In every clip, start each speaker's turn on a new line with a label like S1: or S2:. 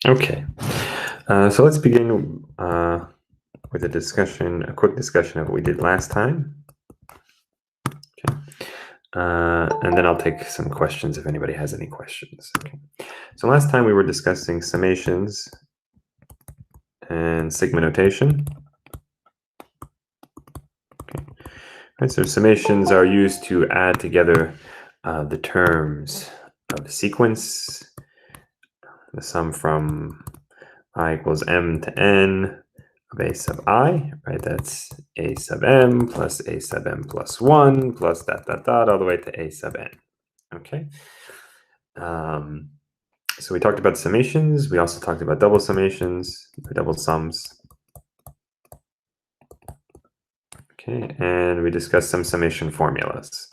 S1: Okay, so let's begin with a quick discussion of what we did last time. Okay. And then I'll take some questions if anybody has any questions. Okay. So last time we were discussing summations and sigma notation. Okay. Right, so summations are used to add together the terms of the sequence, the sum from I equals m to n of a sub I, right? That's a sub m plus a sub m plus 1 plus dot dot dot all the way to a sub n. Okay. So we talked about summations. We also talked about double summations, or double sums. Okay, and we discussed some summation formulas.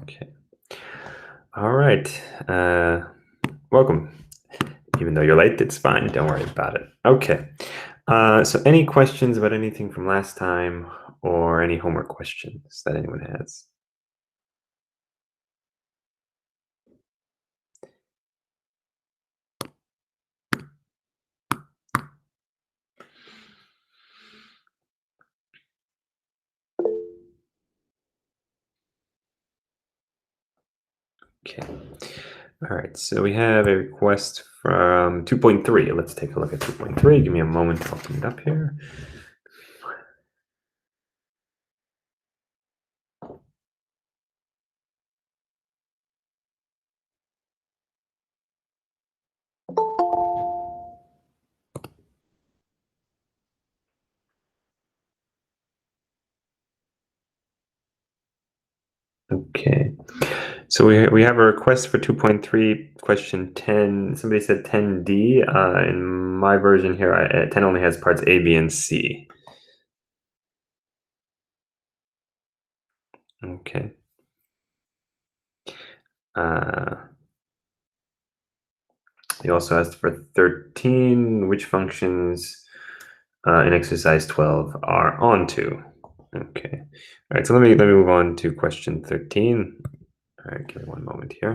S1: Okay. All right. Welcome. Even though you're late, it's fine. Don't worry about it. Okay. So any questions about anything from last time or any homework questions that anyone has? Okay. All right. So we have a request from 2.3. Let's take a look at 2.3. Give me a moment to open it up here. Okay. So we have a request for 2.3, question 10. Somebody said 10D. In my version here, 10 only has parts A, B, and C. Okay. He also asked for 13, which functions in exercise 12 are onto. Okay. All right, so let me move on to question 13. All right, give me one moment here.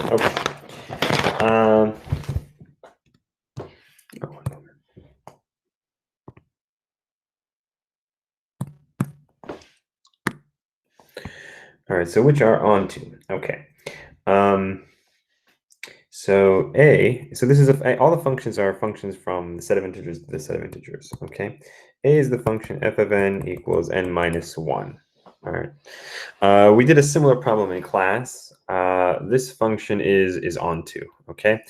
S1: Okay. One moment. All right, so which are onto? Okay. So this is all the functions are functions from the set of integers to the set of integers. Okay. A is the function f of n equals n minus 1. All right. We did a similar problem in class. This function is onto. Okay.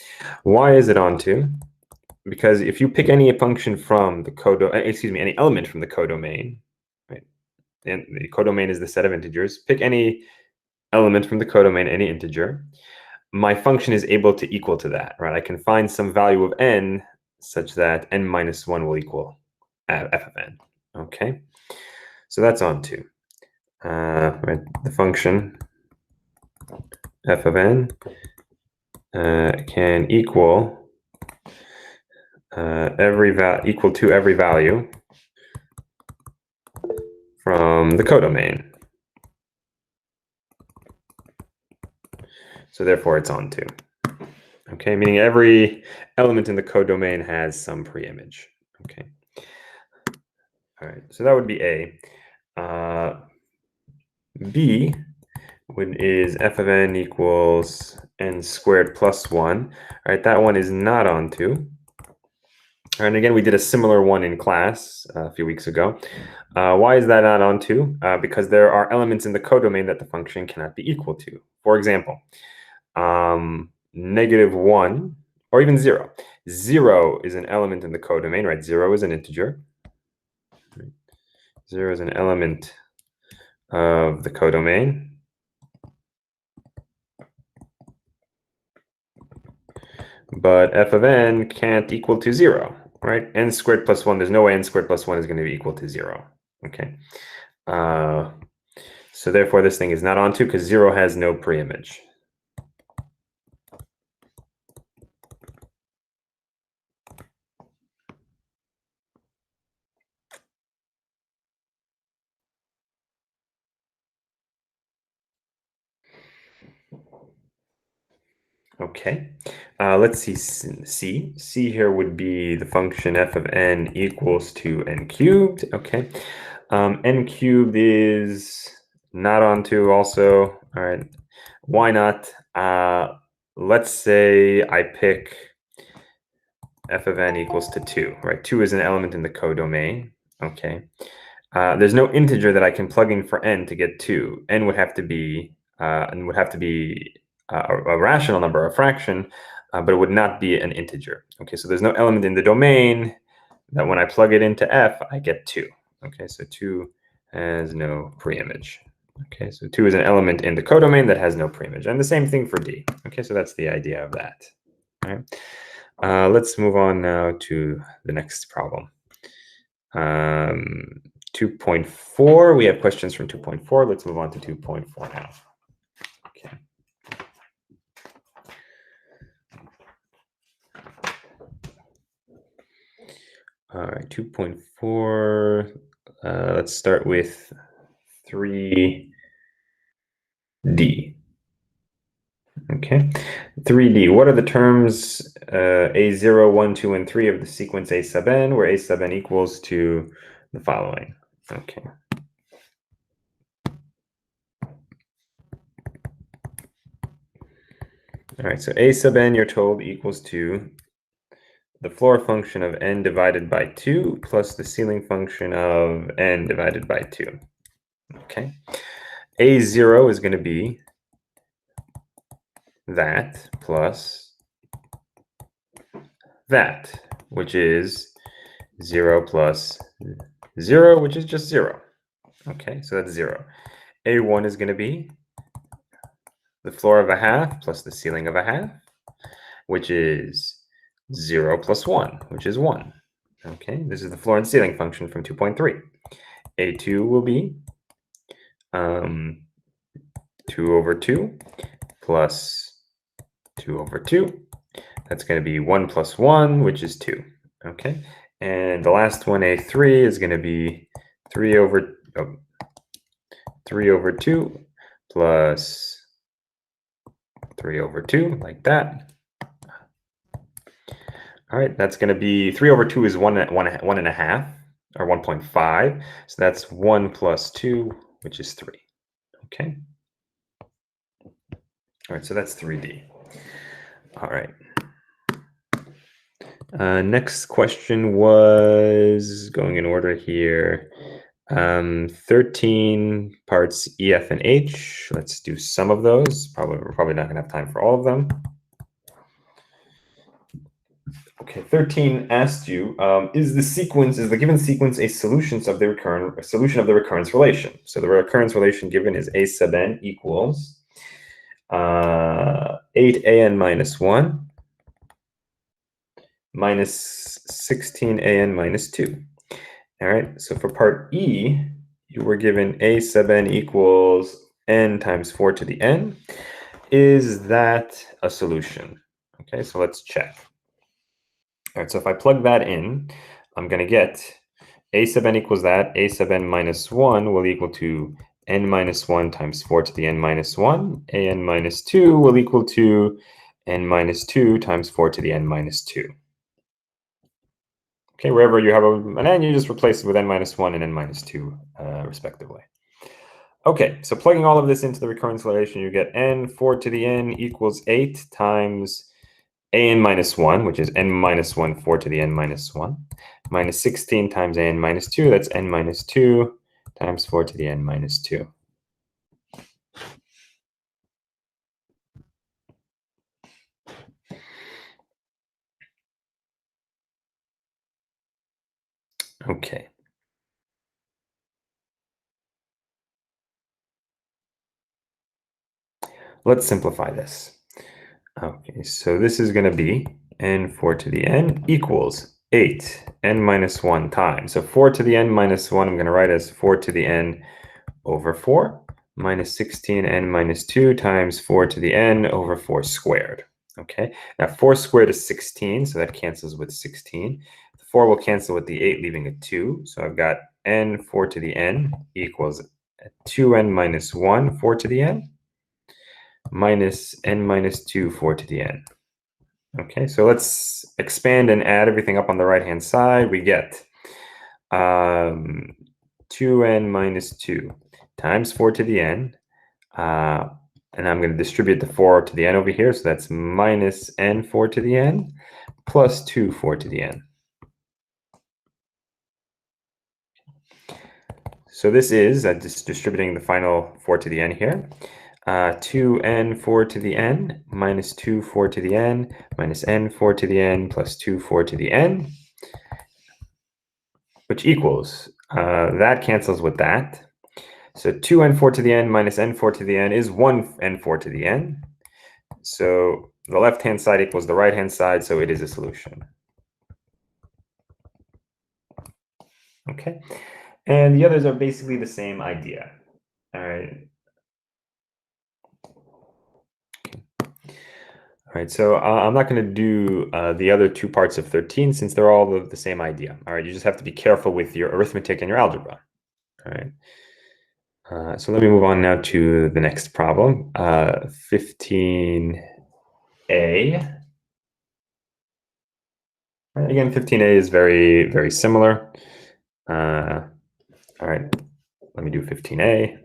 S1: Why is it onto? Because if you pick any function from the any element from the codomain, right? And the codomain is the set of integers. Pick any element from the codomain, any integer. My function is able to equal to that, right? I can find some value of n such that n minus 1 will equal f of n. Okay. So that's onto. Right, the function f of n can equal equal to every value from the codomain. So therefore it's onto. Okay, meaning every element in the codomain has some preimage. Okay. All right, so that would be A. B is f of n equals n squared plus 1. All right, that one is not onto. And again, we did a similar one in class a few weeks ago. Why is that not on 2? Because there are elements in the codomain that the function cannot be equal to. For example, -1 or even 0. 0 is an element in the codomain, right? 0 is an integer. 0 is an element of the codomain. But f of n can't equal to 0, right? N squared plus 1, there's no way n squared plus 1 is going to be equal to 0, okay? So therefore, this thing is not on 2 because 0 has no preimage. Okay, let's see C. C here would be the function f of n equals to n cubed, okay? N cubed is not on 2 also, all right? Why not? Let's say I pick f of n equals to 2, right? 2 is an element in the codomain, okay? There's no integer that I can plug in for n to get 2. N would have to be a rational number, a fraction, but it would not be an integer. Okay, so there's no element in the domain that when I plug it into f, I get 2. Okay, so 2 has no preimage. Okay, so 2 is an element in the codomain that has no preimage. And the same thing for D. Okay, so that's the idea of that. All right. Let's move on now to the next problem. 2.4, we have questions from 2.4. Let's move on to 2.4 now. Okay. All right, 2.4. Let's start with 3D. Okay, 3D. What are the terms A0, 1, 2, and 3 of the sequence A sub n, where A sub n equals to the following? Okay. All right, so A sub n, you're told, equals to the floor function of n divided by 2 plus the ceiling function of n divided by 2. Okay. A0 is going to be that plus that, which is 0 plus 0, which is just 0. Okay, so that's 0. A1 is going to be the floor of a half plus the ceiling of a half, which is 0 plus 1, which is 1. Okay, this is the floor and ceiling function from 2.3. A2 will be 2 over 2 plus 2 over 2. That's going to be 1 plus 1, which is 2. Okay, and the last one, A3, is going to be 3 over 2 plus 3 over 2, like that. All right, that's going to be 3 over 2 is 1 and a half, or 1.5. So that's 1 plus 2, which is 3. Okay. All right, so that's 3D. All right. Next question was, going in order here, 13 parts E, F, and H. Let's do some of those. We're probably not going to have time for all of them. Okay, 13 asked you, is the given sequence a solution of the recurrence relation? So the recurrence relation given is A sub n equals 8an minus 1 minus 16an minus 2. All right, so for part E, you were given A sub n equals n times 4 to the n. Is that a solution? Okay, so let's check. All right, so if I plug that in, I'm going to get A sub n equals that. A sub n minus 1 will equal to n minus 1 times 4 to the n minus 1. An minus 2 will equal to n minus 2 times 4 to the n minus 2. Okay, wherever you have an n, you just replace it with n minus 1 and n minus 2, respectively. Okay, so plugging all of this into the recurrence relation, you get n 4 to the n equals 8 times an minus 1, which is n minus 1, 4 to the n minus 1, minus 16 times an minus 2, that's n minus 2 times 4 to the n minus 2. Okay. Let's simplify this. Okay, so this is going to be n 4 to the n equals 8 n minus 1 times. So 4 to the n minus 1, I'm going to write as 4 to the n over 4 minus 16 n minus 2 times 4 to the n over 4 squared. Okay, now 4 squared is 16, so that cancels with 16. The 4 will cancel with the 8, leaving a 2. So I've got n 4 to the n equals 2n minus 1 4 to the n minus n minus 2 4 to the n. Okay, so let's expand and add everything up on the right-hand side. We get 2n minus 2 times 4 to the n. And I'm going to distribute the 4 to the n over here. So that's minus n 4 to the n plus 2 4 to the n. So this is just distributing the final 4 to the n here. 2n 4 to the n minus 2 4 to the n minus n 4 to the n plus 2 4 to the n, which equals, that cancels with that. So 2n 4 to the n minus n 4 to the n is 1n 4 to the n. So the left-hand side equals the right-hand side, so it is a solution. Okay, and the others are basically the same idea. All right. All right, so I'm not going to do the other two parts of 13 since they're all the same idea. All right, you just have to be careful with your arithmetic and your algebra. All right. So let me move on now to the next problem, 15a. Again, 15a is very, very similar. All right, let me do 15a.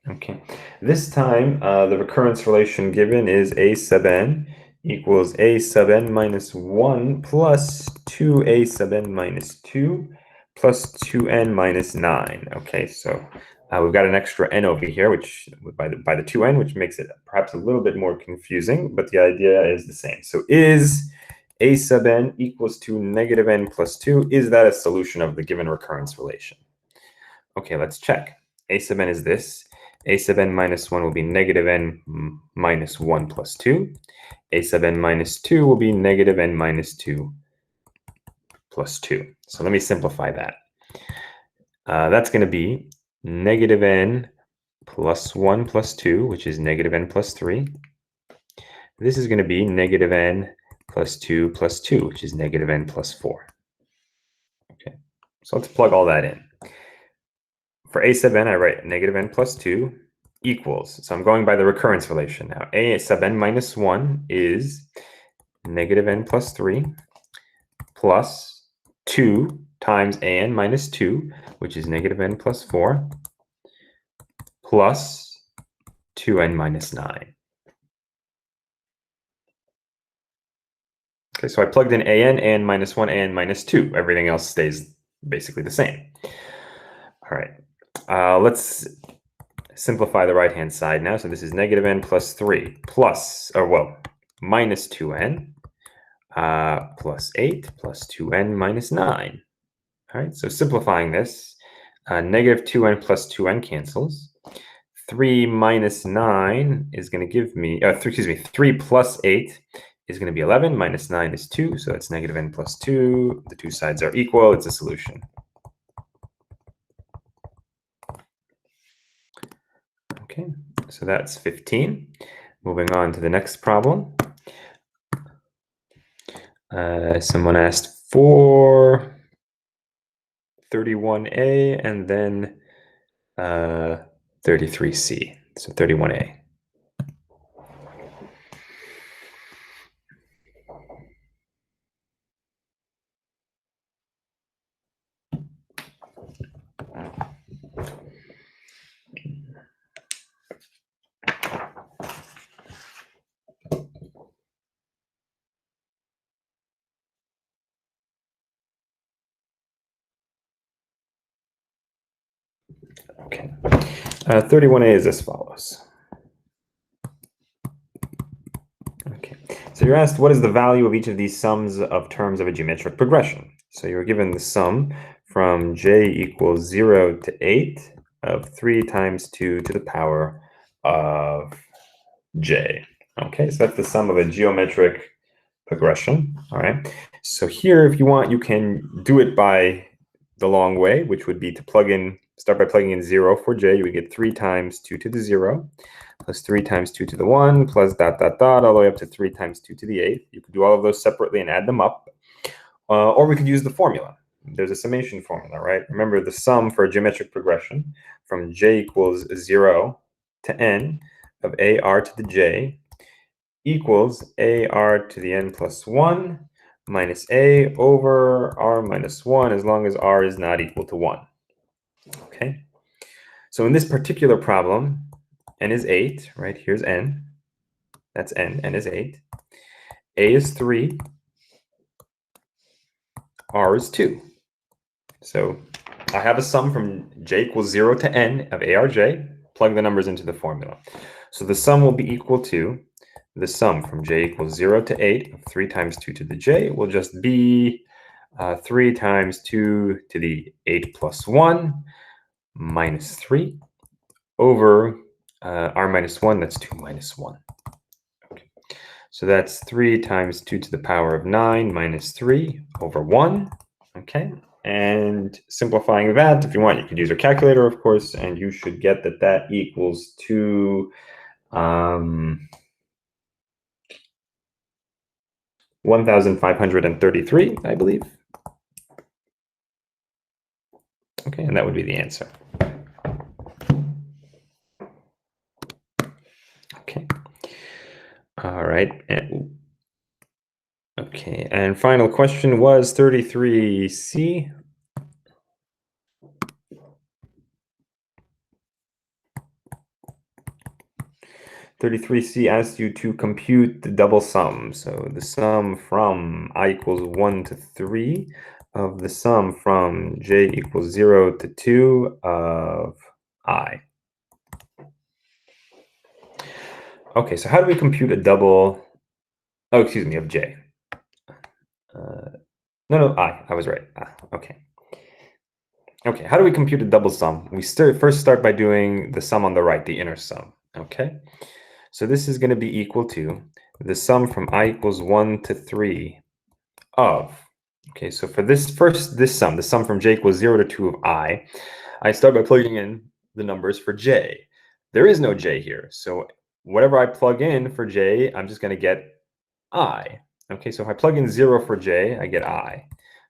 S1: Okay, this time the recurrence relation given is a sub n equals a sub n minus 1 plus 2a sub n minus 2 plus 2n minus 9. Okay, so we've got an extra n over here, which by the 2n, which makes it perhaps a little bit more confusing, but the idea is the same. So is a sub n equals to negative n plus 2, is that a solution of the given recurrence relation? Okay, let's check. A sub n is this. A sub n minus 1 will be negative n minus 1 plus 2. A sub n minus 2 will be negative n minus 2 plus 2. So let me simplify that. That's going to be negative n plus 1 plus 2, which is negative n plus 3. This is going to be negative n plus 2 plus 2, which is negative n plus 4. Okay, so let's plug all that in. For a sub n, I write negative n plus 2 equals, so I'm going by the recurrence relation now. A sub n minus 1 is negative n plus 3 plus 2 times an minus 2, which is negative n plus 4, plus 2n minus 9. Okay, so I plugged in an minus 1, an minus 2. Everything else stays basically the same. All right, let's simplify the right-hand side now. So this is negative n plus 3 plus, or well, minus 2n plus 8 plus 2n minus 9. All right, so simplifying this, negative 2n plus 2n cancels. 3 minus 9 is going to give me, 3 plus 8 is going to be 11, minus 9 is 2, so that's negative n plus 2. The two sides are equal, it's a solution. Okay, so that's 15. Moving on to the next problem. Someone asked for 31a and then 33c, so 31a. 31a is as follows. Okay, so you're asked what is the value of each of these sums of terms of a geometric progression. So you're given the sum from j equals 0 to 8 of 3 times 2 to the power of j. Okay, so that's the sum of a geometric progression. All right, so here if you want you can do it by the long way, which would be to start by plugging in 0 for j. You would get 3 times 2 to the 0 plus 3 times 2 to the 1 plus ... all the way up to 3 times 2 to the 8. You could do all of those separately and add them up. Or we could use the formula. There's a summation formula, right? Remember the sum for a geometric progression from j equals 0 to n of ar to the j equals ar to the n plus 1 minus a over r minus 1 as long as r is not equal to 1. Okay? So in this particular problem, n is 8, right? Here's n. That's n. n is 8. A is 3. R is 2. So I have a sum from j equals 0 to n of arj. Plug the numbers into the formula. So the sum will be equal to the sum from j equals 0 to 8 of 3 times 2 to the j will just be 3 times 2 to the 8 plus 1 minus 3 over r minus 1, that's 2 minus 1. Okay. So that's 3 times 2 to the power of 9 minus 3 over 1. Okay. And simplifying that, if you want, you could use your calculator, of course, and you should get that that equals to 1,533, I believe. Okay, and that would be the answer. Okay. All right. Okay, and final question was 33C. 33C asks you to compute the double sum. So the sum from I equals 1 to 3 of the sum from j equals 0 to 2 of I. Okay, so how do we compute a double, oh, excuse me, of j? No, I was right. Okay. Okay, how do we compute a double sum? We first start by doing the sum on the right, the inner sum. Okay, so this is going to be equal to the sum from I equals 1 to 3 of, okay, so for this sum, the sum from j equals 0 to 2 of I start by plugging in the numbers for j. There is no j here, so whatever I plug in for j, I'm just going to get I. Okay, so if I plug in 0 for j, I get I.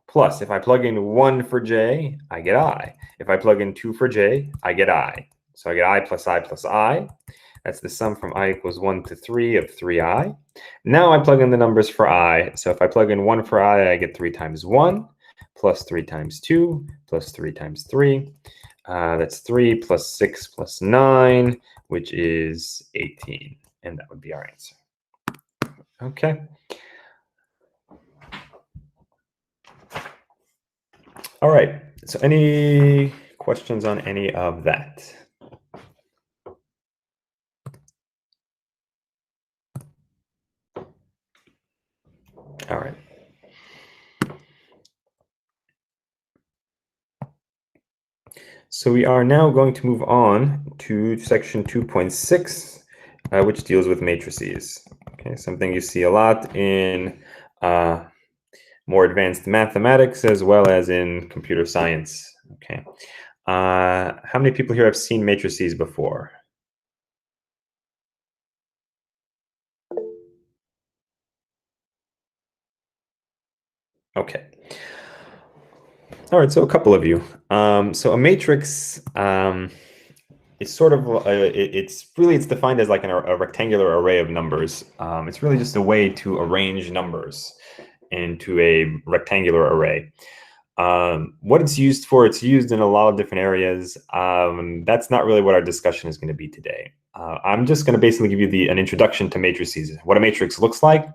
S1: Plus, if I plug in 1 for j, I get I. If I plug in 2 for j, I get I. So I get I plus I plus I. That's the sum from I equals 1 to 3 of 3i. Now I plug in the numbers for I. So if I plug in 1 for I get 3 times 1, plus 3 times 2, plus 3 times 3. That's 3 plus 6 plus 9, which is 18. And that would be our answer. Okay. All right. So any questions on any of that? All right. So we are now going to move on to section 2.6, which deals with matrices. Okay, something you see a lot in more advanced mathematics as well as in computer science. Okay. How many people here have seen matrices before? Okay. All right, so a couple of you. So a matrix is sort of it's defined as like a rectangular array of numbers. It's really just a way to arrange numbers into a rectangular array. What it's used for, it's used in a lot of different areas. That's not really what our discussion is going to be today. I'm just going to basically give you an introduction to matrices, what a matrix looks like,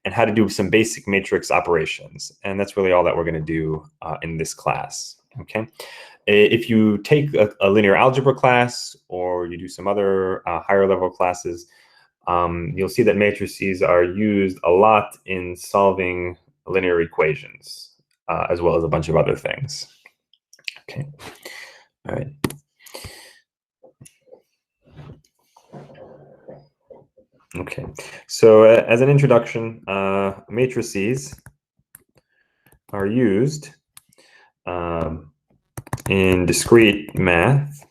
S1: and how to do some basic matrix operations. And that's really all that we're going to do in this class. Okay. If you take a linear algebra class or you do some other higher level classes, you'll see that matrices are used a lot in solving linear equations, as well as a bunch of other things. Okay, all right. Okay, so as an introduction, matrices are used in discrete math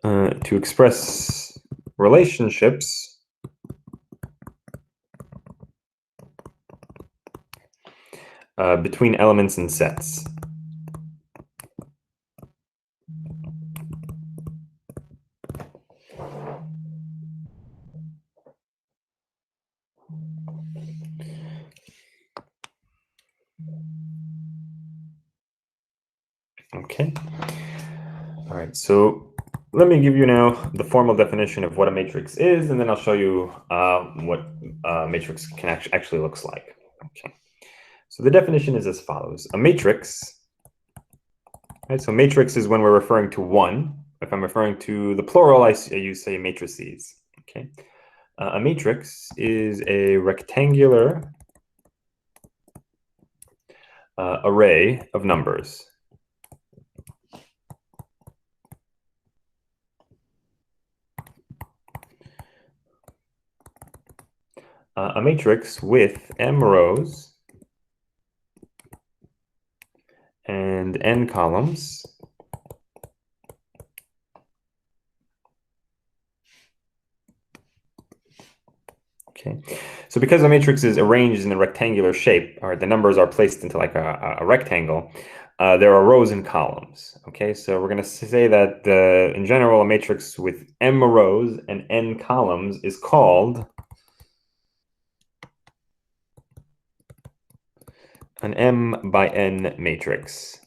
S1: to express relationships between elements and sets. Okay. All right, so let me give you now the formal definition of what a matrix is, and then I'll show you what a matrix can actually looks like. Okay. So the definition is as follows. A matrix, right? So matrix is when we're referring to one. If I'm referring to the plural, I use, say, matrices. Okay. A matrix is a rectangular array of numbers. A matrix with m rows and n columns Okay, so because the matrix is arranged in a rectangular shape, or the numbers are placed into like a rectangle, there are rows and columns. Okay, so we're going to say that in general, a matrix with m rows and n columns is called an m by n matrix.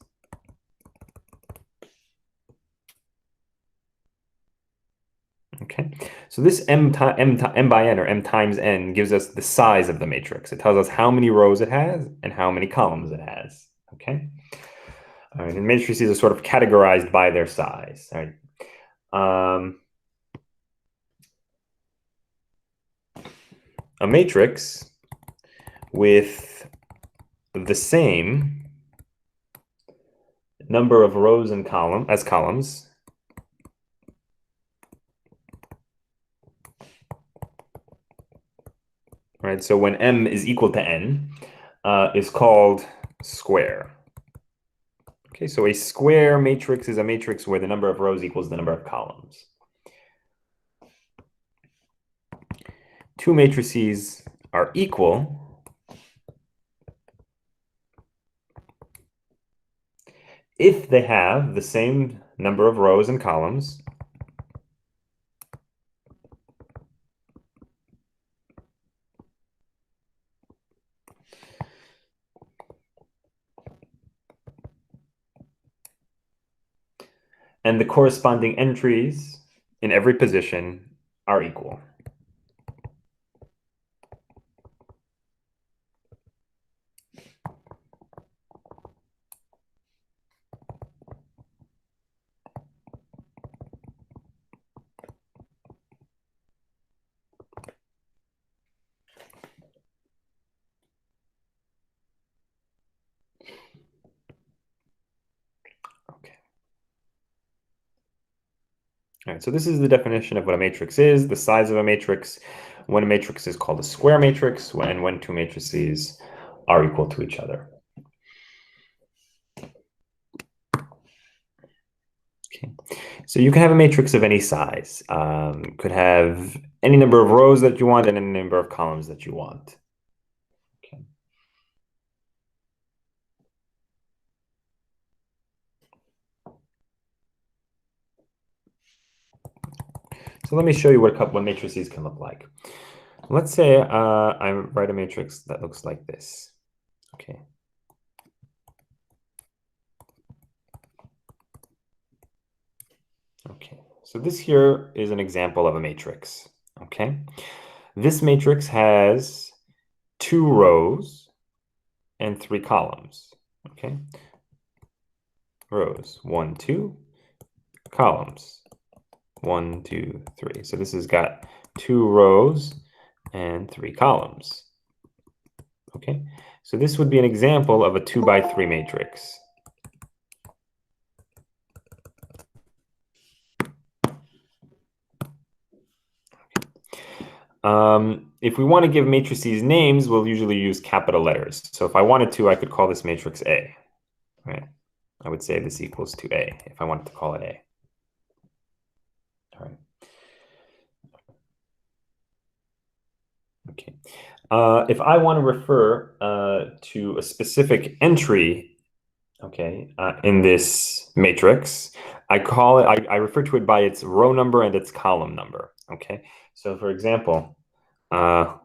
S1: Okay, so this m by n, or m times n, gives us the size of the matrix. It tells us how many rows it has and how many columns it has. Okay, all right, and matrices are sort of categorized by their size. All right, a matrix with the same number of rows and columns right? So when m is equal to n, is called square. Okay, so a square matrix is a matrix where the number of rows equals the number of columns. Two matrices are equal if they have the same number of rows and columns and the corresponding entries in every position are equal. Okay. All right, so this is the definition of what a matrix is, the size of a matrix, when a matrix is called a square matrix, when two matrices are equal to each other. Okay, so you can have a matrix of any size. Could have any number of rows that you want and any number of columns that you want. Okay. So let me show you what matrices can look like. Let's say I write a matrix that looks like this. Okay. Okay, so this here is an example of a matrix. Okay, this matrix has 2 rows and 3 columns. Okay. Rows 1, 2, columns 1, 2, 3. So this has got 2 rows and 3 columns. Okay. So this would be an example of a 2 by 3 matrix. If we want to give matrices names, we'll usually use capital letters. So if I wanted to, I could call this matrix A. Right? I would say this equals to A if I wanted to call it A. All right. Okay. If I want to refer to a specific entry, okay, in this matrix, I refer to it by its row number and its column number. Okay. So for example, the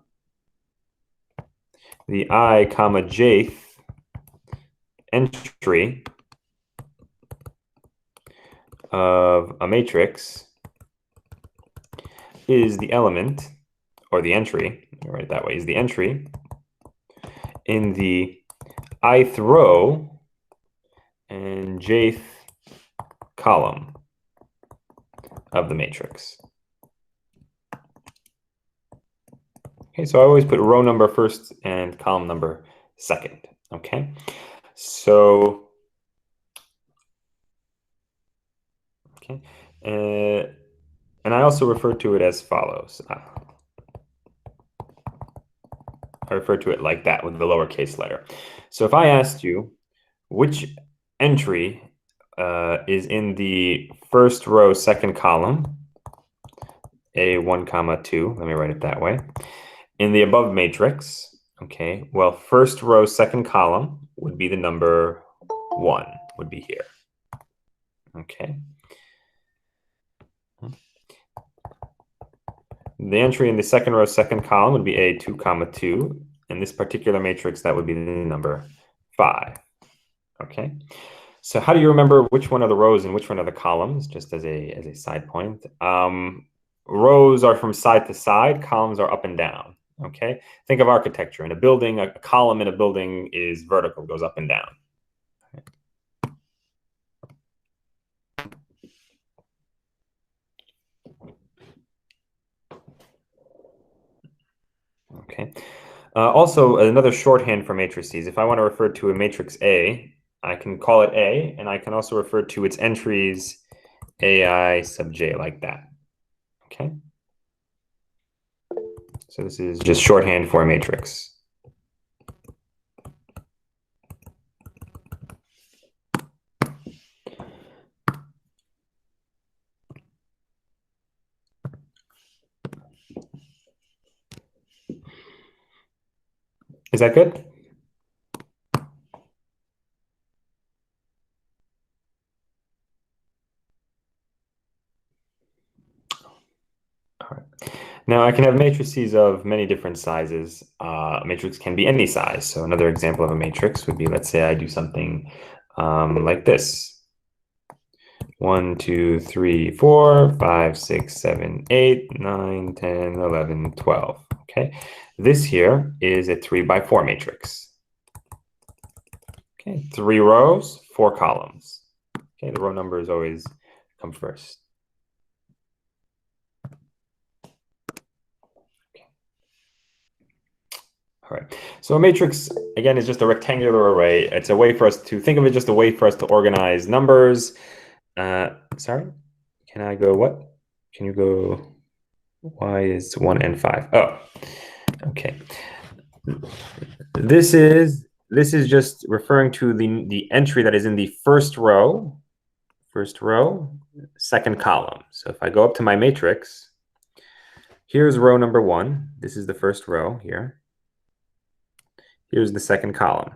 S1: I comma jth entry of a matrix is the element, or the entry, I'll write it that way, is the entry in the ith row and jth column of the matrix. Okay, so I always put row number first and column number second. Okay, so okay, and I also refer to it as follows. I refer to it like that with the lowercase letter. So if I asked you which entry is in the first row, second column, A1 comma 2, let me write it that way, in the above matrix, okay, well, first row, second column would be the number 1, would be here. Okay. The entry in the second row, second column would be A2 comma 2. In this particular matrix, that would be the number 5. Okay. So how do you remember which one are the rows and which one are the columns, just as a side point? Rows are from side to side, columns are up and down. Okay. Think of architecture. In a building, a column in a building is vertical, goes up and down. Okay. Also, another shorthand for matrices. If I want to refer to a matrix A, I can call it A, and I can also refer to its entries AI sub j like that. Okay. So this is just shorthand for a matrix. Is that good? All right. Now I can have matrices of many different sizes. A matrix can be any size. So another example of a matrix would be, let's say I do something like this. 1, 2, 3, 4, 5, 6, 7, 8, 9, 10, 11, 12. Okay. This here is a 3 by 4 matrix. Okay. 3 rows, 4 columns. Okay. The row numbers always come first. All right. So a matrix, again, is just a rectangular array. It's a way for us to think of it, just a way for us to organize numbers. Sorry, can I go what? Can you go? Y is 1 and 5. Oh, okay. This is just referring to the entry that is in the first row, second column. So if I go up to my matrix, here's row number 1. This is the first row here. Here's the second column.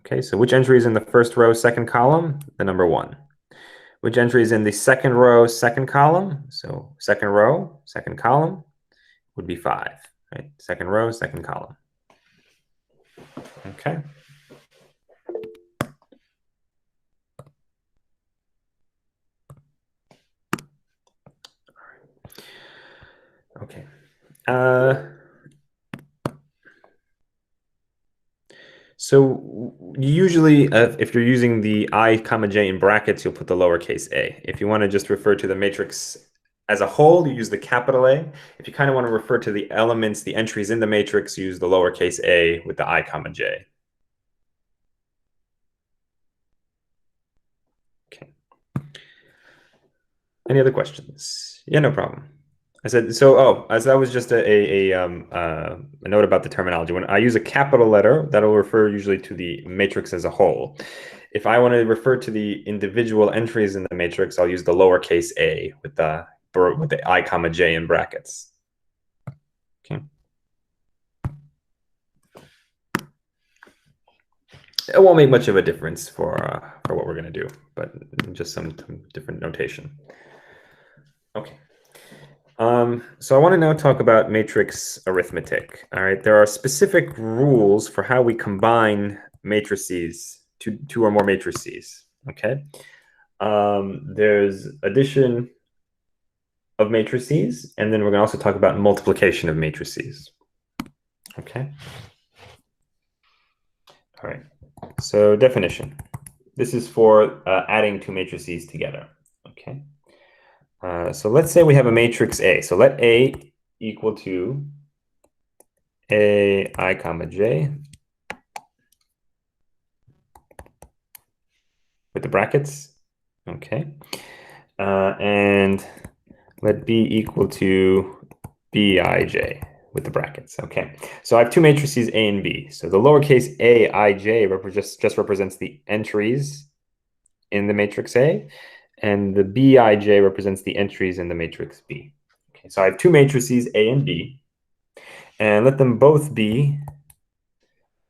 S1: Okay, so which entry is in the first row, second column? The number 1. Which entry is in the second row, second column? So second row, second column would be 5. Right? Second row, second column. Okay. Okay. So usually, if you're using the I comma j in brackets, you'll put the lowercase a. If you want to just refer to the matrix as a whole, you use the capital A. If you kind of want to refer to the elements, the entries in the matrix, use the lowercase a with the I comma j. Okay. Any other questions? Yeah, no problem. I said so. Oh, as that was just a note about the terminology. When I use a capital letter, that'll refer usually to the matrix as a whole. If I want to refer to the individual entries in the matrix, I'll use the lowercase a with the I comma j in brackets. Okay. It won't make much of a difference for what we're going to do, but just some different notation. Okay. So I want to now talk about matrix arithmetic. All right, there are specific rules for how we combine matrices, two or more matrices. Okay, there's addition of matrices, and then we're going to also talk about multiplication of matrices. Okay. All right. So definition. This is for adding two matrices together. Okay. So let's say we have a matrix A. So let A equal to A I comma J with the brackets. Okay. And let B equal to Bij with the brackets. Okay. So I have two matrices A and B. So the lowercase aij just represents the entries in the matrix A, and the Bij represents the entries in the matrix B. Okay. So I have two matrices A and B, and let them both be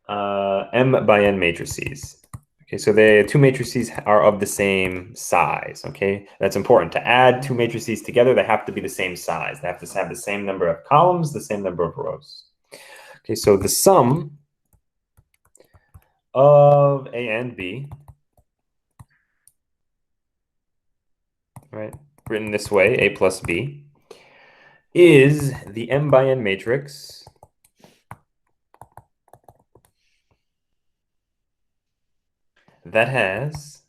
S1: M by N matrices. Okay, so the two matrices are of the same size. Okay, that's important. To add two matrices together, they have to be the same size. They have to have the same number of columns, the same number of rows. Okay, so the sum of A and B, right, written this way, A plus B, is the M by N matrix that has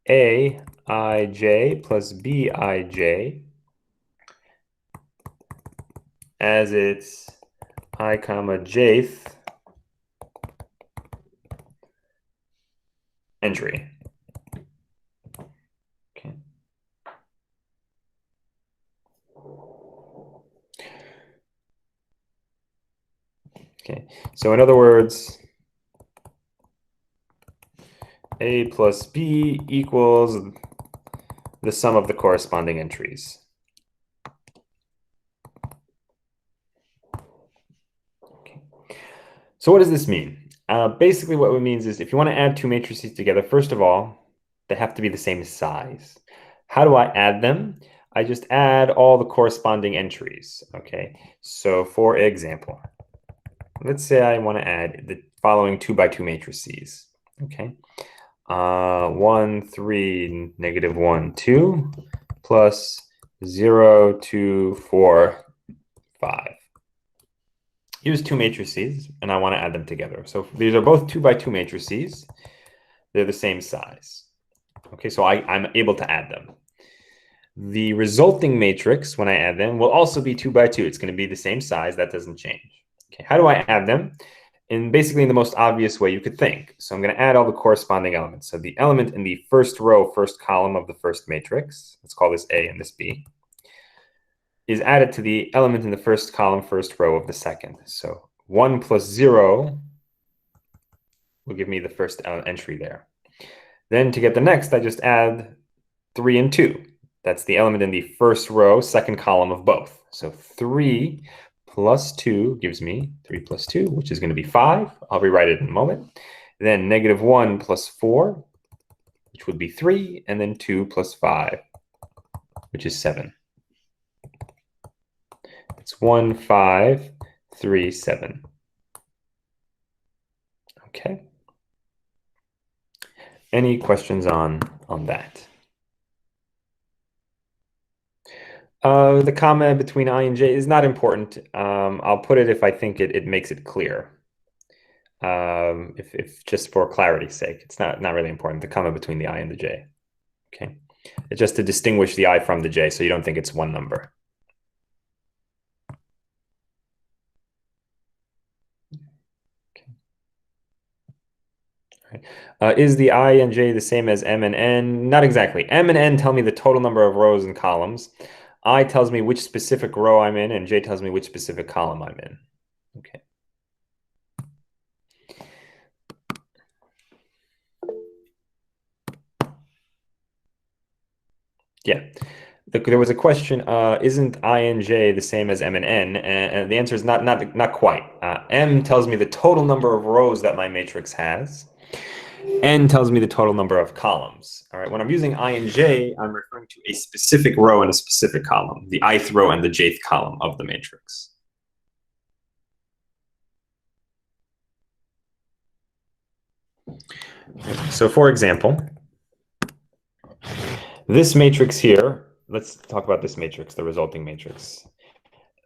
S1: Aij plus Bij as its I comma jth entry. Okay. Okay. So in other words, A plus B equals the sum of the corresponding entries. Okay. So what does this mean? Basically, what it means is if you want to add two matrices together, first of all, they have to be the same size. How do I add them? I just add all the corresponding entries. Okay. So for example, let's say I want to add the following 2 by 2 matrices. Okay. 1, 3, negative 1, 2, plus 0, 2, 4, 5. Here's two matrices, and I want to add them together. So these are both 2 by 2 matrices. They're the same size. Okay, so I'm able to add them. The resulting matrix, when I add them, will also be 2 by 2. It's going to be the same size. That doesn't change. Okay, how do I add them? In basically in the most obvious way you could think. So I'm going to add all the corresponding elements. So the element in the first row, first column of the first matrix, let's call this A and this B, is added to the element in the first column, first row of the second. So 1 plus 0 will give me the first entry there. Then to get the next, I just add 3 and 2. That's the element in the first row, second column of both. So 3 plus 2 gives me 3 plus 2, which is going to be 5. I'll rewrite it in a moment. Then negative 1 plus 4, which would be 3. And then 2 plus 5, which is 7. It's 1, 5, 3, 7. Okay. Any questions on that? The comma between I and J is not important. I'll put it if I think it makes it clear. If just for clarity's sake, it's not really important. The comma between the I and the J. Okay, it's just to distinguish the I from the J, so you don't think it's one number. Is the I and J the same as M and N? Not exactly. M and N tell me the total number of rows and columns. I tells me which specific row I'm in, and J tells me which specific column I'm in. Okay. Yeah. There was a question, isn't I and J the same as M and N? And the answer is not quite. M tells me the total number of rows that my matrix has. N tells me the total number of columns. All right, when I'm using I and J, I'm referring to a specific row and a specific column, the ith row and the jth column of the matrix. So for example, this matrix here, let's talk about this matrix, the resulting matrix.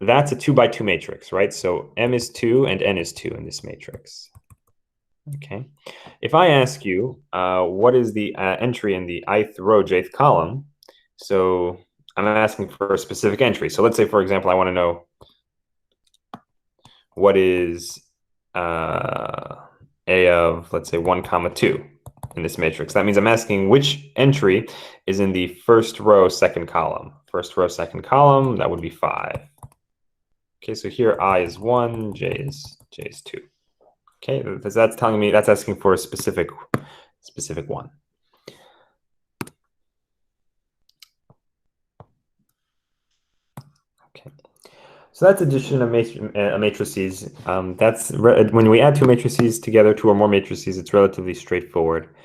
S1: That's a 2 by 2 matrix, right? So M is 2 and N is 2 in this matrix. Okay. If I ask you, what is the entry in the ith row, jth column? So I'm asking for a specific entry. So let's say, for example, I want to know what is A of, let's say, 1, comma 2 in this matrix. That means I'm asking which entry is in the first row, second column. First row, second column, that would be 5. Okay, so here I is 1, J is 2. Okay, that's telling me, that's asking for a specific one. Okay, so that's addition of matrices. That's when we add two matrices together, two or more matrices, it's relatively straightforward.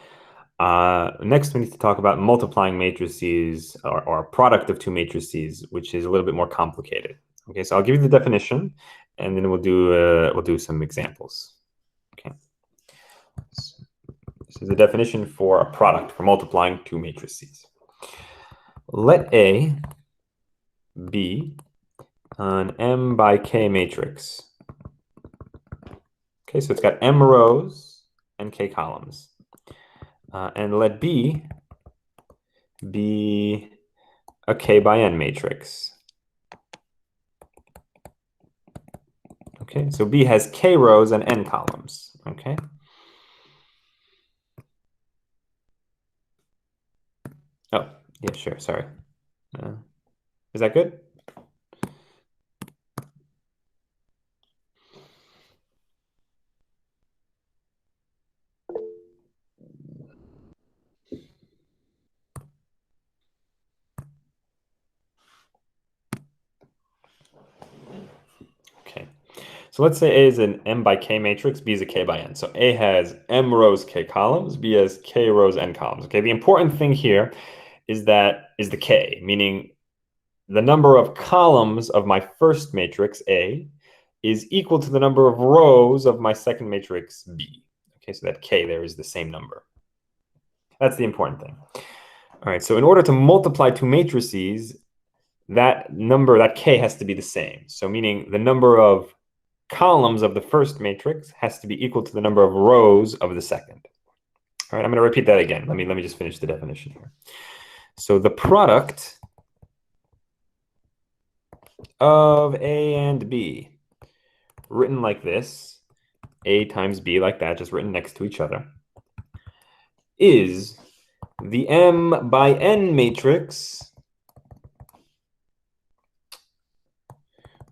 S1: Next, we need to talk about multiplying matrices or a product of two matrices, which is a little bit more complicated. Okay, so I'll give you the definition, and then we'll do some examples. Okay. So this is the definition for a product for multiplying two matrices. Let A be an M by K matrix. Okay, so it's got M rows and K columns. And let B be a K by N matrix. Okay, so B has K rows and N columns. Okay. Oh, yeah, sure, sorry. Is that good? Okay, so let's say A is an M by K matrix, B is a K by N. So A has M rows, K columns, B has K rows, N columns. Okay, the important thing here is the K, meaning the number of columns of my first matrix, A, is equal to the number of rows of my second matrix, B. Okay, so that K there is the same number. That's the important thing. All right, so in order to multiply two matrices, that number, that K has to be the same. So meaning the number of columns of the first matrix has to be equal to the number of rows of the second. All right, I'm going to repeat that again. Let me just finish the definition here. So the product of A and B, written like this, A times B like that, just written next to each other, is the M by N matrix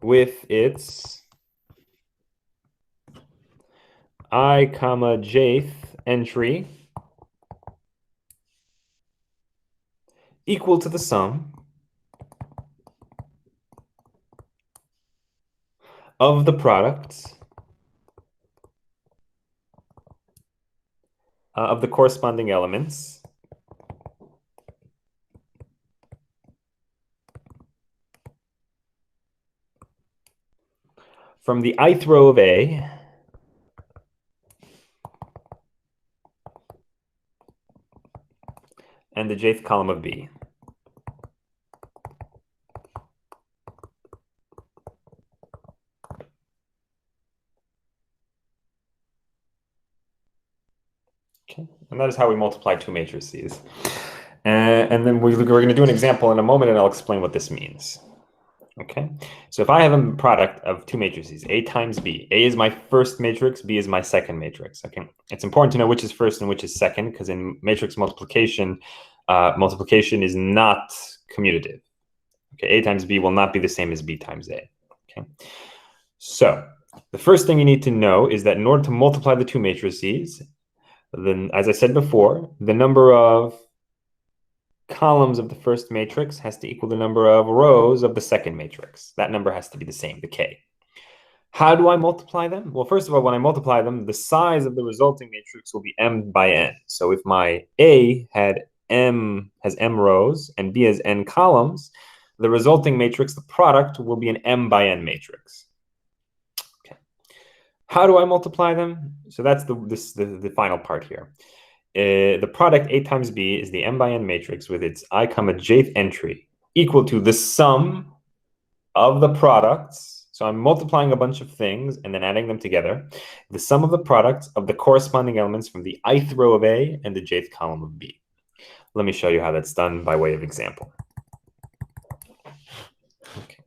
S1: with its I comma jth entry equal to the sum of the products of the corresponding elements from the ith row of A and the jth column of B. Okay, and that is how we multiply two matrices. And then we're going to do an example in a moment, and I'll explain what this means. Okay, so if I have a product of two matrices, A times B, A is my first matrix, B is my second matrix. Okay, it's important to know which is first and which is second, because in matrix multiplication, multiplication is not commutative. Okay, A times B will not be the same as B times A. Okay, so the first thing you need to know is that in order to multiply the two matrices, then, as I said before, the number of columns of the first matrix has to equal the number of rows of the second matrix. That number has to be the same, the K. How do I multiply them? Well, first of all, when I multiply them, the size of the resulting matrix will be m by n. So if my A has m rows and B has n columns, the resulting matrix, the product, will be an m by n matrix. Okay. How do I multiply them? So that's the final part here. The product A times B is the m by n matrix with its I, jth entry equal to the sum of the products. So I'm multiplying a bunch of things and then adding them together. The sum of the products of the corresponding elements from the ith row of A and the jth column of B. Let me show you how that's done by way of example. Okay.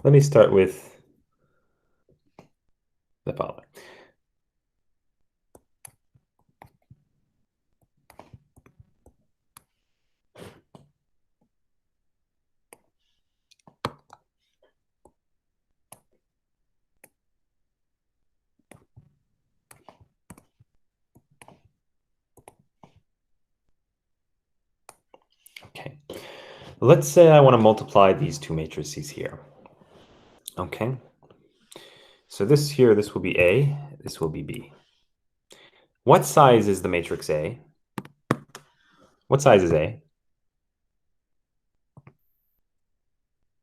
S1: Let me start with the following. Okay, let's say I want to multiply these two matrices here. Okay, so this here, this will be A, this will be B. What size is the matrix A? What size is A?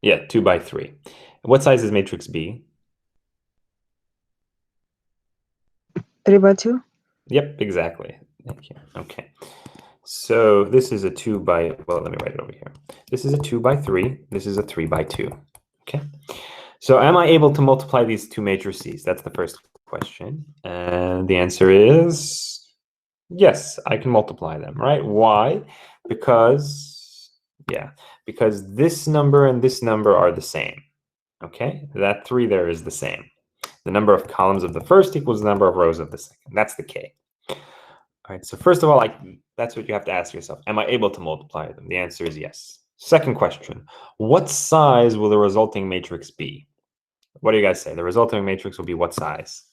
S1: Yeah, 2 by 3. What size is matrix B?
S2: 3 by 2?
S1: Yep, exactly. Thank you. Okay. So this is a 2 by, well, let me write it over here. This is a 2 by 3. This is a 3 by 2. Okay. So am I able to multiply these two matrices? That's the first question. And the answer is yes, I can multiply them, right? Why? Because this number and this number are the same. Okay, that 3 there is the same. The number of columns of the first equals the number of rows of the second. That's the K. All right, so first of all, that's what you have to ask yourself. Am I able to multiply them? The answer is yes. Second question, what size will the resulting matrix be? What do you guys say? The resulting matrix will be what size?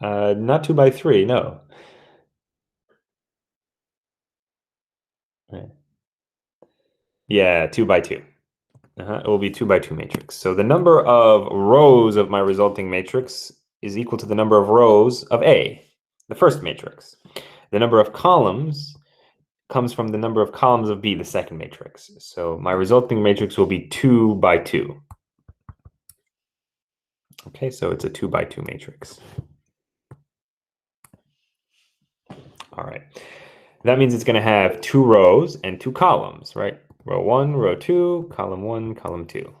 S1: Not 2 by 3, no. Right. Yeah, 2 by 2. It will be 2 by 2 matrix. So the number of rows of my resulting matrix is equal to the number of rows of A, the first matrix. The number of columns comes from the number of columns of B, the second matrix. So my resulting matrix will be 2 by 2. Okay, so it's a 2 by 2 matrix. All right. That means it's going to have 2 rows and 2 columns, right? Row 1, row 2, column 1, column 2.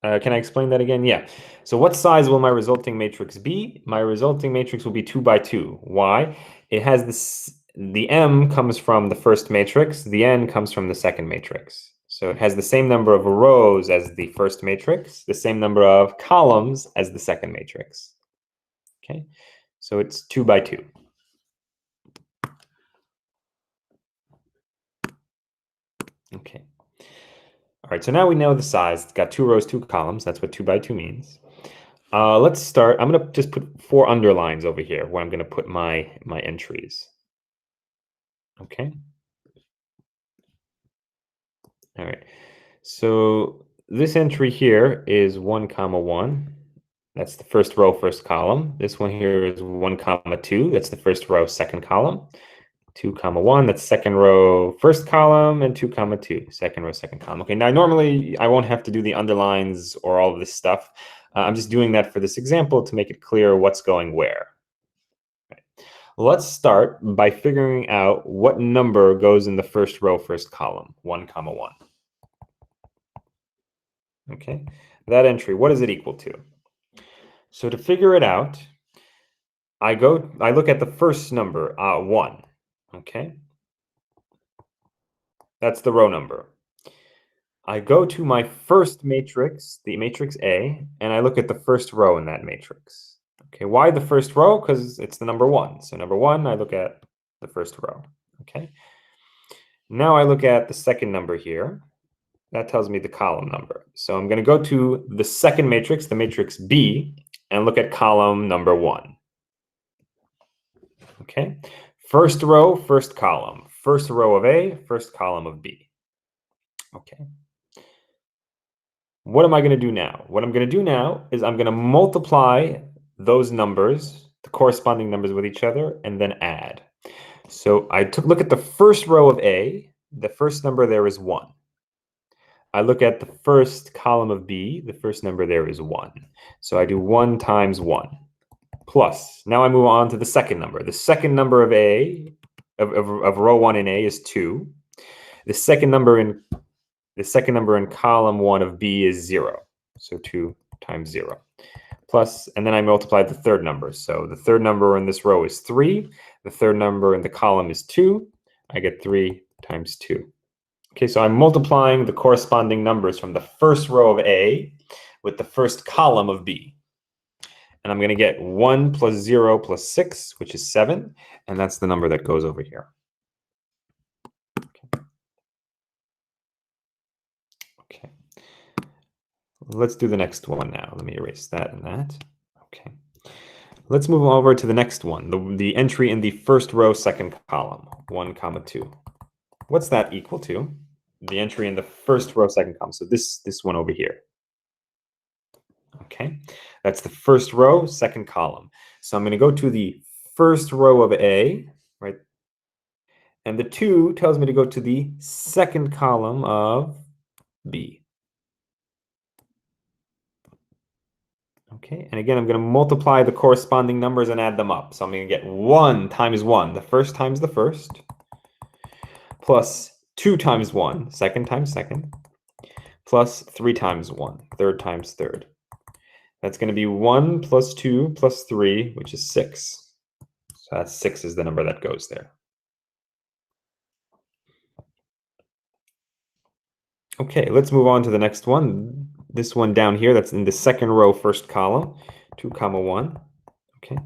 S1: Can I explain that again? Yeah. So what size will my resulting matrix be? My resulting matrix will be 2 by 2. Why? It has this, the M comes from the first matrix, the N comes from the second matrix. So it has the same number of rows as the first matrix, the same number of columns as the second matrix. Okay, so it's 2 by 2. Okay. All right, so now we know the size. It's got 2 rows, 2 columns. That's what 2 by 2 means. Let's start. I'm going to just put 4 underlines over here where I'm going to put my entries. Okay. All right. So this entry here is 1, 1. That's the first row, first column. This one here is 1, 2. That's the first row, second column. 2, comma 1, that's second row, first column, and 2, comma 2, second row, second column. Okay, now normally I won't have to do the underlines or all of this stuff. I'm just doing that for this example to make it clear what's going where. Okay. Let's start by figuring out what number goes in the first row, first column, 1, comma 1. Okay, that entry, what is it equal to? So to figure it out, I look at the first number, 1. Okay, that's the row number. I go to my first matrix, the matrix A, and I look at the first row in that matrix. Okay, why the first row? Because it's the number 1. So number 1, I look at the first row. Okay. Now I look at the second number here. That tells me the column number. So I'm going to go to the second matrix, the matrix B, and look at column number 1. Okay. First row, first column. First row of A, first column of B. Okay. What am I going to do now? What I'm going to do now is I'm going to multiply those numbers, the corresponding numbers with each other, and then add. So I look at the first row of A. The first number there is 1. I look at the first column of B. The first number there is 1. So I do 1 times 1 plus. Now I move on to the second number. The second number of A, of row 1 in A is 2. The second number in column 1 of B is 0. So 2 times 0. Plus, and then I multiply the third number. So the third number in this row is 3. The third number in the column is 2. I get 3 times 2. Okay, so I'm multiplying the corresponding numbers from the first row of A with the first column of B. And I'm going to get 1 plus 0 plus 6, which is 7. And that's the number that goes over here. Okay. Let's do the next one now. Let me erase that and that. Okay. Let's move over to the next one, the entry in the first row, second column, 1, comma 2. What's that equal to? The entry in the first row, second column. So this one over here. Okay, that's the first row, second column. So I'm going to go to the first row of A, right? And the 2 tells me to go to the second column of B. Okay, and again, I'm going to multiply the corresponding numbers and add them up. So I'm going to get 1 times 1, the first times the first, plus 2 times 1, second times second, plus 3 times 1, third times third. That's going to be 1 plus 2 plus 3, which is 6. So that's 6 is the number that goes there. Okay, let's move on to the next one. This one down here, that's in the second row, first column, 2, comma 1. Okay.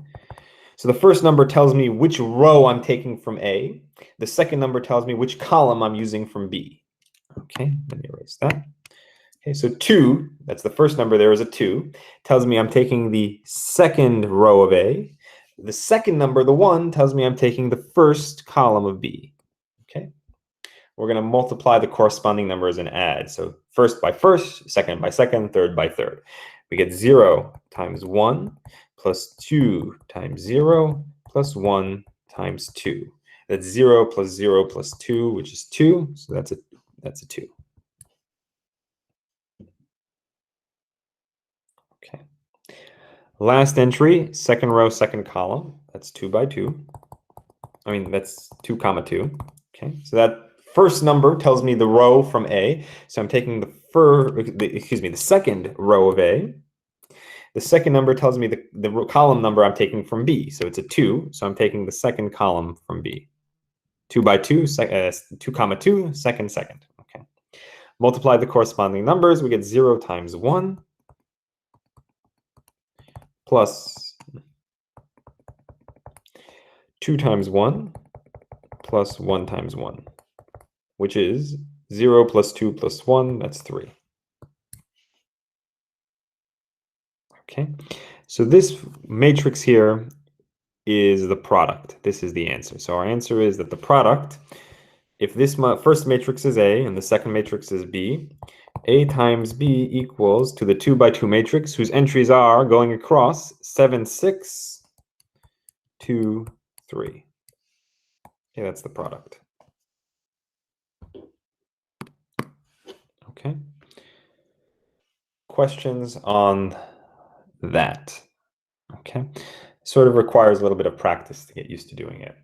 S1: So the first number tells me which row I'm taking from A. The second number tells me which column I'm using from B. Okay, let me erase that. Okay, so 2, that's the first number there is a 2, tells me I'm taking the second row of A. The second number, the 1, tells me I'm taking the first column of B. Okay, we're going to multiply the corresponding numbers and add. So first by first, second by second, third by third. We get 0 times 1 plus 2 times 0 plus 1 times 2. That's 0 plus 0 plus 2, which is 2. So that's a 2. Okay. Last entry, second row, second column. That's 2 by 2. I mean, that's 2, comma 2. Okay. So that first number tells me the row from A. So I'm taking the second row of A. The second number tells me the column number I'm taking from B. So it's a 2. So I'm taking the second column from B. 2 by 2, 2, comma 2, second, second. Okay. Multiply the corresponding numbers. We get 0 times 1 plus 2 times 1 plus 1 times 1, which is 0 plus 2 plus 1, that's 3. Okay, so this matrix here is the product. This is the answer. So our answer is that the product, if this first matrix is A and the second matrix is B, A times B equals to the 2 by 2 matrix whose entries are going across 7, 6, 2, 3. Okay, that's the product. Okay. Questions on that? Okay. Sort of requires a little bit of practice to get used to doing it.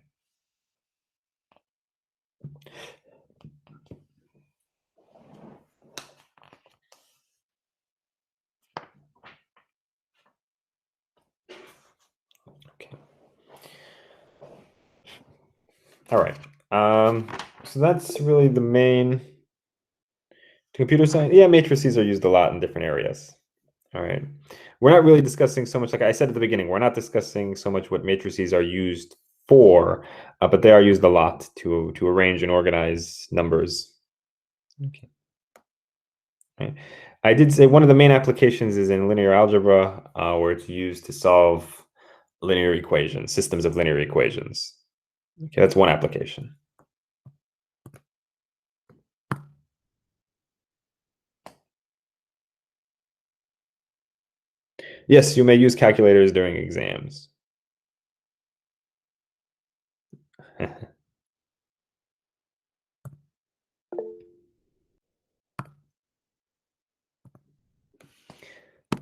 S1: Okay. All right. So that's really the main computer science. Yeah, matrices are used a lot in different areas. All right. We're not really discussing so much, like I said at the beginning, we're not discussing so much what matrices are used for, but they are used a lot to arrange and organize numbers. Okay. Right. I did say one of the main applications is in linear algebra, where it's used to solve linear equations, systems of linear equations. Okay, that's one application. Yes, you may use calculators during exams.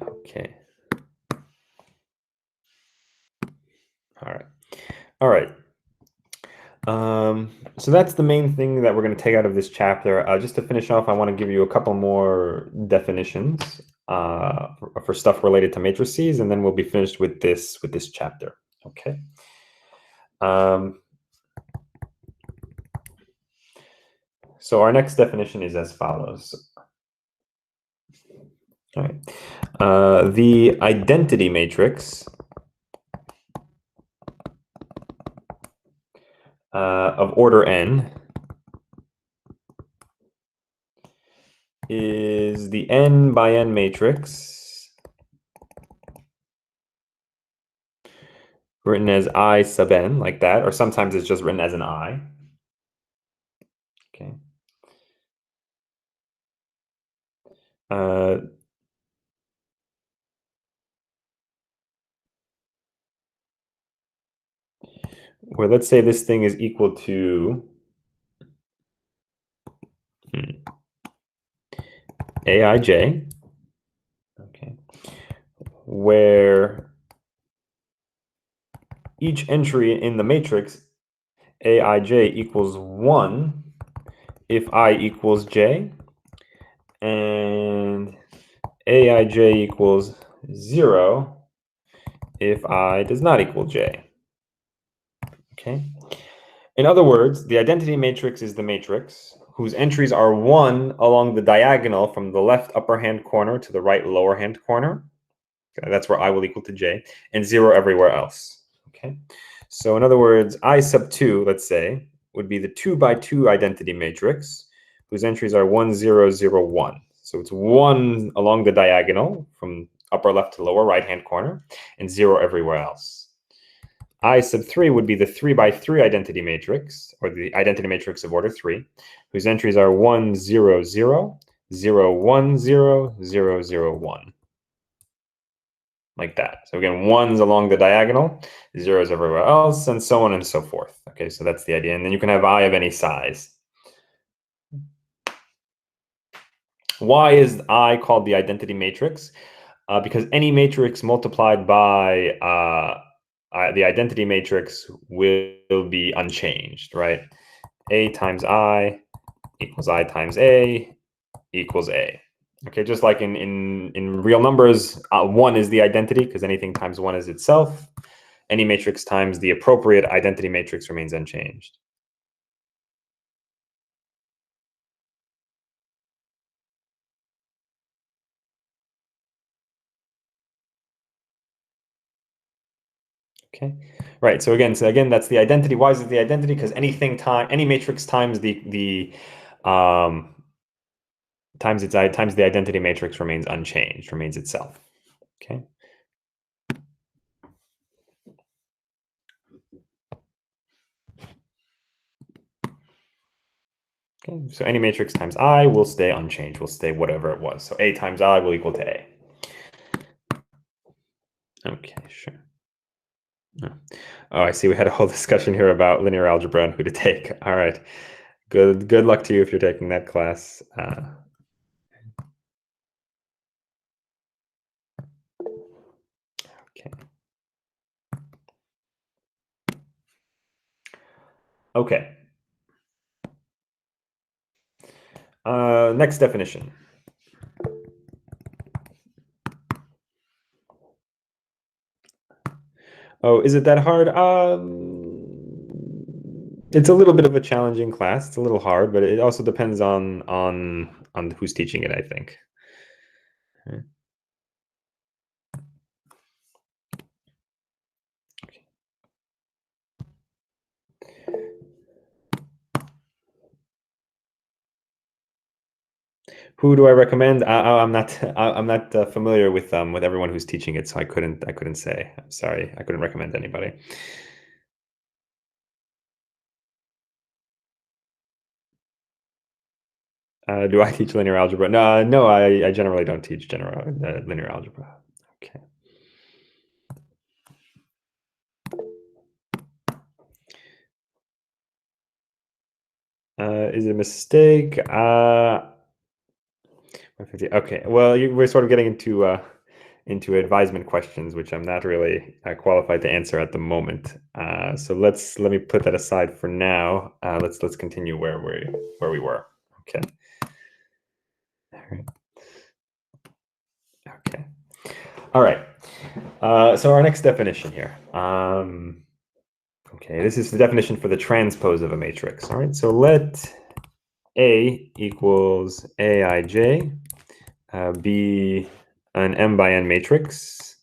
S1: Okay. All right. All right. So that's the main thing that we're going to take out of this chapter. Just to finish off, I want to give you a couple more definitions for stuff related to matrices, and then we'll be finished with this chapter. Okay. So our next definition is as follows. All right. The identity matrix of order n is the n by n matrix written as I sub n, like that, or sometimes it's just written as an I. Okay. Where let's say this thing is equal to Aij, okay, where each entry in the matrix Aij equals 1 if I equals j, and Aij equals 0 if I does not equal j. Okay. In other words, the identity matrix is the matrix whose entries are 1 along the diagonal from the left upper hand corner to the right lower hand corner. Okay, that's where I will equal to j, and 0 everywhere else. Okay. So in other words, I sub 2, let's say, would be the 2 by 2 identity matrix whose entries are 1, 0, 0, 1. So it's 1 along the diagonal from upper left to lower right hand corner, and 0 everywhere else. I sub 3 would be the 3 by 3 identity matrix, or the identity matrix of order 3, whose entries are 1, 0, 0, 0, 1, 0, 0, 0, 1. Like that. So again, 1's along the diagonal, 0's everywhere else, and so on and so forth. Okay, so that's the idea. And then you can have I of any size. Why is I called the identity matrix? Because any matrix multiplied by the identity matrix will be unchanged, right? A times I equals I times A equals A. Okay, just like in real numbers, 1 is the identity because anything times 1 is itself. Any matrix times the appropriate identity matrix remains unchanged. Okay, right. So again, that's the identity. Why is it the identity? Because any matrix times times the identity matrix remains unchanged, remains itself. Okay. Okay. So any matrix times I will stay unchanged. Will stay whatever it was. So A times I will equal to A. Okay. Sure. Oh, I see. We had a whole discussion here about linear algebra and who to take. All right. Good luck to you if you're taking that class. Okay. Okay. Next definition. Oh, is it that hard? It's a little bit of a challenging class. It's a little hard, but it also depends on who's teaching it, I think. Okay. Who do I recommend? I'm not. I'm not familiar with everyone who's teaching it, so I couldn't say. I'm sorry. I couldn't recommend anybody. Do I teach linear algebra? No. I generally don't teach linear algebra. Okay. Is it a mistake? Okay. Well, we're sort of getting into advisement questions, which I'm not really qualified to answer at the moment. So let me put that aside for now. Let's continue where we were. Okay. All right. Okay. All right. So our next definition here. Okay, this is the definition for the transpose of a matrix. All right. So let A equals Aij be an m by n matrix.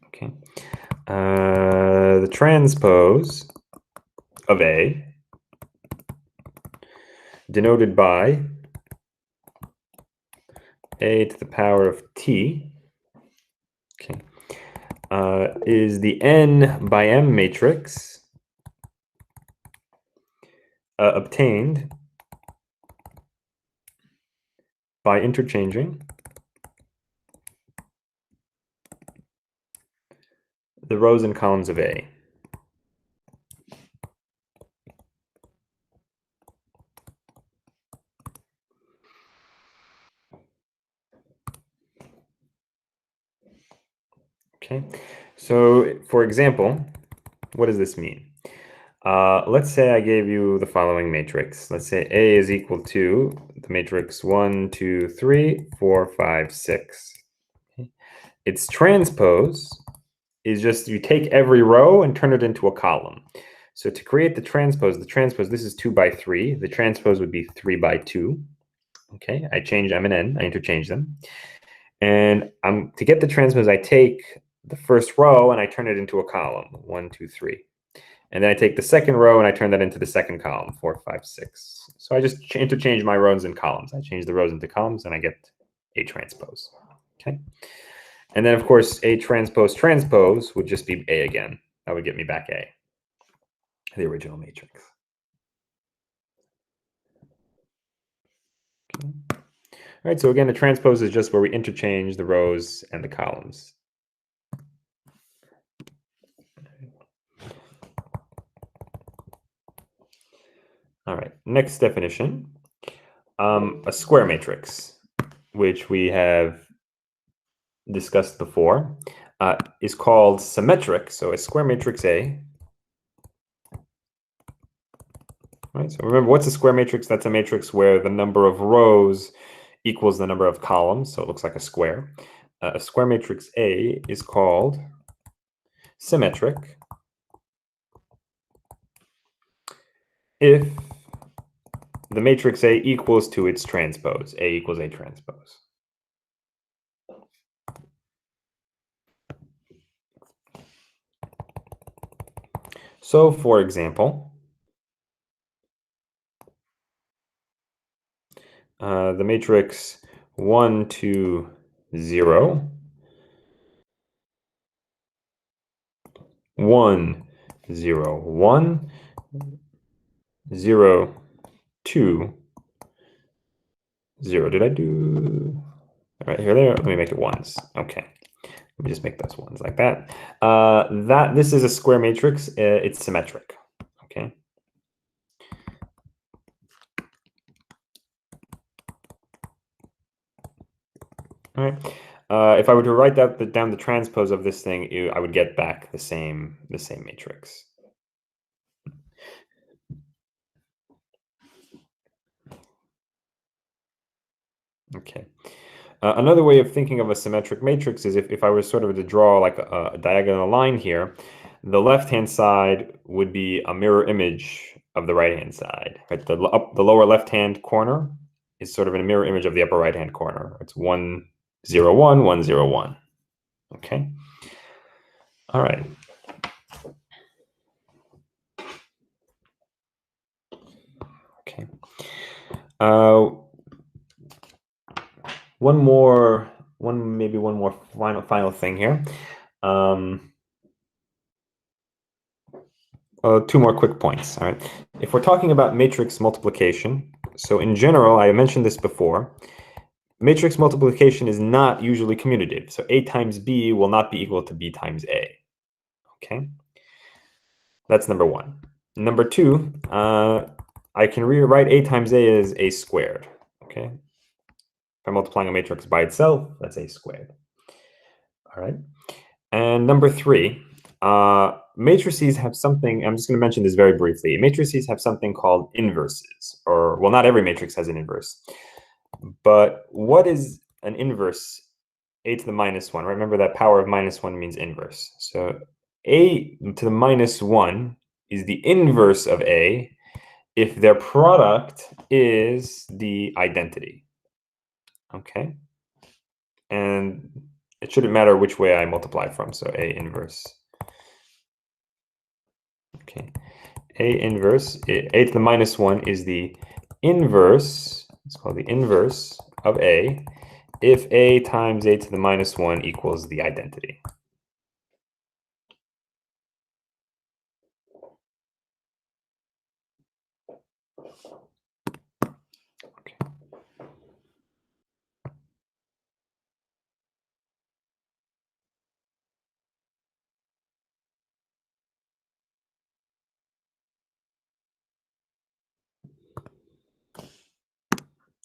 S1: Okay. The transpose of A, denoted by A to the power of T, okay, is the n by m matrix obtained by interchanging the rows and columns of A. Okay, so for example, what does this mean? Let's say I gave you the following matrix. Let's say A is equal to the matrix 1, 2, 3, 4, 5, 6. Okay. Its transpose is just you take every row and turn it into a column. So to create the transpose, this is 2 by 3. The transpose would be 3 by 2. Okay, I change M and N, I interchange them. And to get the transpose, I take the first row and I turn it into a column, 1, 2, 3. And then I take the second row and I turn that into the second column, 4, 5, 6. So I just interchange my rows and columns. I change the rows into columns and I get A transpose. Okay. And then, of course, A transpose would just be A again. That would get me back A, the original matrix. Okay. All right, so again, the transpose is just where we interchange the rows and the columns. All right, next definition. A square matrix, which we have discussed before, is called symmetric. So a square matrix A. Right, so remember, what's a square matrix? That's a matrix where the number of rows equals the number of columns, so it looks like a square. A square matrix A is called symmetric if the matrix A equals to its transpose. A equals A transpose. So, for example, the matrix 1, 2, 0, 1, 0, 1, 0, 2, 0. Did I do? Right here, there. Let me make it ones. Okay. Let me just make those ones like that. This is a square matrix. It's symmetric. Okay. All right. If I were to write down the transpose of this thing, I would get back the same matrix. Okay. Another way of thinking of a symmetric matrix is if I was sort of to draw like a diagonal line here, the left-hand side would be a mirror image of the right-hand side. Right? The lower left-hand corner is sort of a mirror image of the upper right-hand corner. It's 1, 0, 1, 1, 0, 1. Okay. All right. Okay. One more final thing here. Two more quick points. All right. If we're talking about matrix multiplication, so in general, I mentioned this before, matrix multiplication is not usually commutative. So A times B will not be equal to B times A. Okay. That's number one. Number two, I can rewrite A times A as A squared. Okay. If I'm multiplying a matrix by itself, that's A squared. All right. And number three, matrices have something, I'm just going to mention this very briefly. Matrices have something called inverses, or, well, not every matrix has an inverse. But what is an inverse? A to the minus 1. Remember that power of minus 1 means inverse. So A to the minus 1 is the inverse of A if their product is the identity. Okay? And it shouldn't matter which way I multiply from, so A inverse. Okay, A inverse, A to the minus 1 is the inverse, it's called the inverse of A, if A times A to the minus 1 equals the identity. Okay.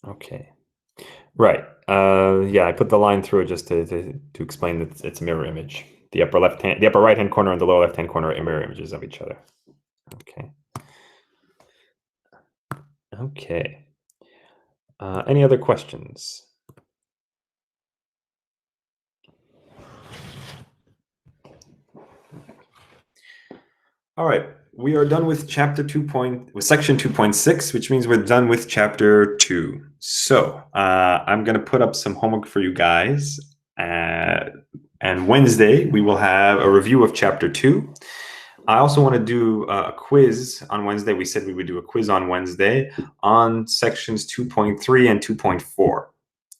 S1: Okay. Right. Yeah, I put the line through it just to explain that it's a mirror image. The upper right hand corner and the lower left hand corner are mirror images of each other. Okay. Okay. Any other questions? All right, we are done with chapter section 2.6, which means we're done with chapter 2. So I'm going to put up some homework for you guys. And Wednesday, we will have a review of chapter 2. I also want to do a quiz on Wednesday. We said we would do a quiz on Wednesday on sections 2.3 and 2.4.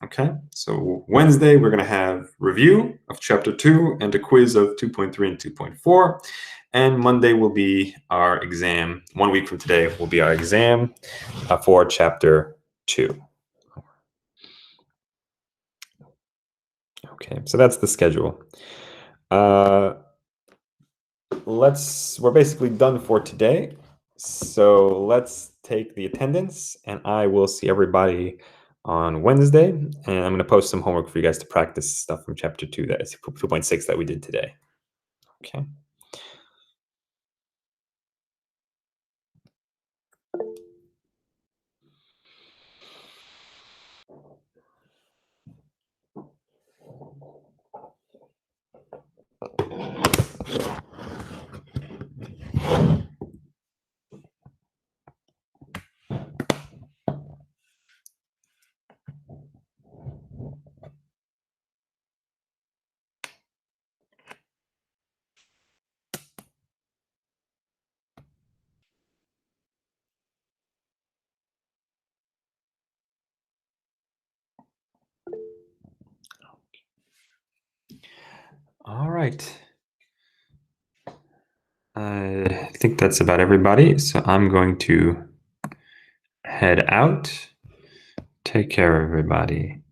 S1: Okay, so Wednesday, we're going to have review of chapter 2 and a quiz of 2.3 and 2.4. And Monday will be our exam. 1 week from today will be our exam for chapter 2. Okay, so that's the schedule. We're basically done for today. So let's take the attendance, and I will see everybody on Wednesday. And I'm going to post some homework for you guys to practice stuff from chapter 2, that is 2.6 that we did today. Okay. All right. I think that's about everybody. So I'm going to head out. Take care, everybody.